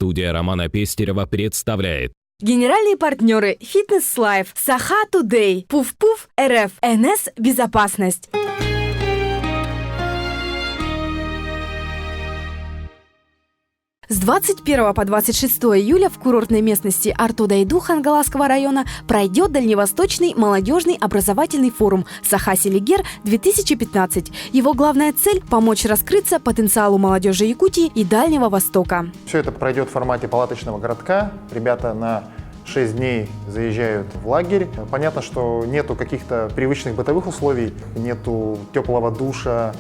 Студия Романа Пестерева представляет. Генеральные партнеры Fitness Life, Саха Today, Пуф-Пуф РФ, НС Безопасность. С 21 по 26 июля в курортной местности Арту-Дайду Хангаласского района пройдет Дальневосточный молодежный образовательный форум «Саха-Селигер-2015». Его главная цель – помочь раскрыться потенциалу молодежи Якутии и Дальнего Востока. Все это пройдет в формате палаточного городка. Ребята на 6 дней заезжают в лагерь. Понятно, что нету каких-то привычных бытовых условий, нету теплого душа,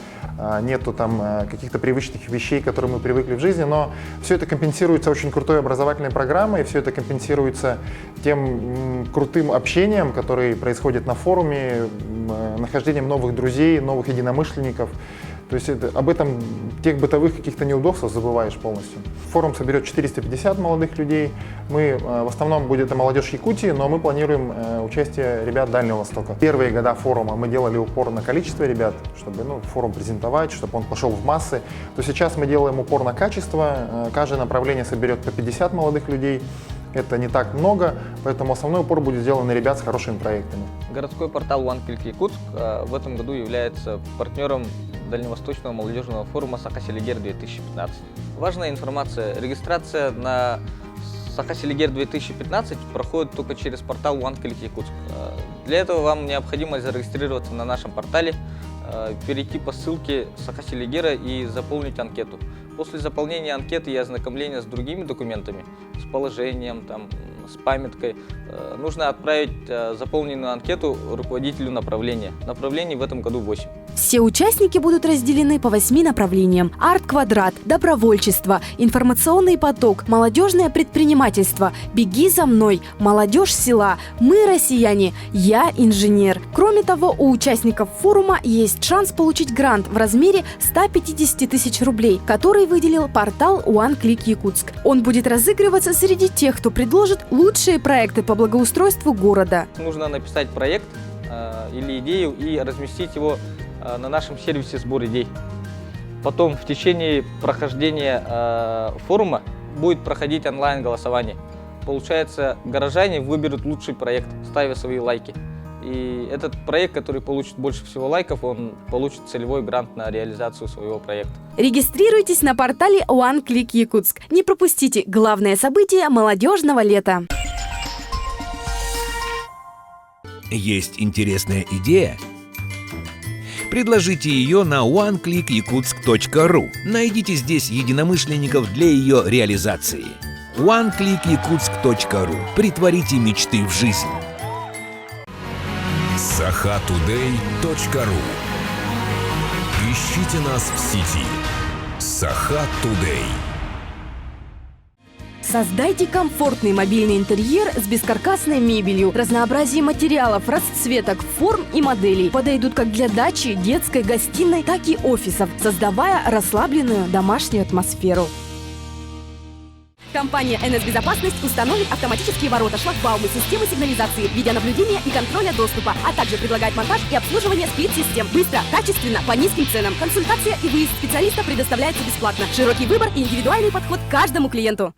нету там каких-то привычных вещей, к которым мы привыкли в жизни, но все это компенсируется очень крутой образовательной программой, все это компенсируется тем крутым общением, которое происходит на форуме, нахождением новых друзей, новых единомышленников. То есть об этом, тех бытовых каких-то неудобствах забываешь полностью. Форум соберет 450 молодых людей. Мы, в основном будет это молодежь Якутии, но мы планируем участие ребят Дальнего Востока. Первые года форума мы делали упор на количество ребят, чтобы форум презентовать, чтобы он пошел в массы. То сейчас мы делаем упор на качество. Каждое направление соберет по 50 молодых людей. Это не так много, поэтому основной упор будет сделан на ребят с хорошими проектами. Городской портал OneClick Якутск в этом году является партнером Дальневосточного молодежного форума «Саха-Селигер-2015». Важная информация. Регистрация на «Саха-Селигер-2015» проходит только через портал OneClick Якутск. Для этого вам необходимо зарегистрироваться на нашем портале, перейти по ссылке Саха-Селигера и заполнить анкету. После заполнения анкеты и ознакомления с другими документами, с положением, с памяткой, нужно отправить заполненную анкету руководителю направления. Направлений в этом году 8. Все участники будут разделены по 8 направлениям: арт-квадрат, добровольчество, информационный поток, молодежное предпринимательство, беги за мной, молодежь села, мы россияне, я инженер. Кроме того, у участников форума есть шанс получить грант в размере 150 тысяч рублей, который выделил портал OneClick Якутск. Он будет разыгрываться среди тех, кто предложит лучшие проекты по благоустройству города. Нужно написать проект или идею и разместить его на нашем сервисе сбор идей. Потом в течение прохождения форума будет проходить онлайн-голосование. Получается, горожане выберут лучший проект, ставя свои лайки. И этот проект, который получит больше всего лайков, он получит целевой грант на реализацию своего проекта. Регистрируйтесь на портале OneClick Якутск. Не пропустите главное событие молодежного лета. Есть интересная идея? Предложите ее на oneclickyakutsк.ru. Найдите здесь единомышленников для ее реализации. oneclickyakutsк.ru. Притворите мечты в жизнь. Сахатудей.ру. Ищите нас в сети. Саха Today. Создайте комфортный мобильный интерьер с бескаркасной мебелью. Разнообразие материалов, расцветок, форм и моделей подойдут как для дачи, детской, гостиной, так и офисов, создавая расслабленную домашнюю атмосферу. Компания НС Безопасность установит автоматические ворота, шлагбаумы, системы сигнализации, видеонаблюдения и контроля доступа, а также предлагает монтаж и обслуживание сплит-систем. Быстро, качественно, по низким ценам. Консультация и выезд специалиста предоставляется бесплатно. Широкий выбор и индивидуальный подход к каждому клиенту.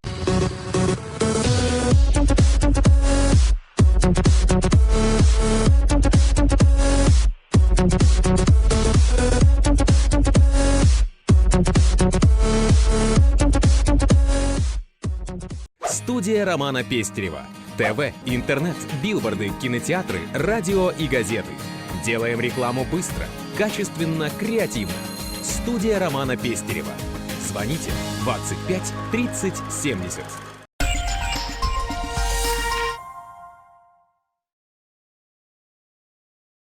Студия Романа Пестерева. ТВ, интернет, билборды, кинотеатры, радио и газеты. Делаем рекламу быстро, качественно, креативно. Студия Романа Пестерева. Звоните 25 30 70.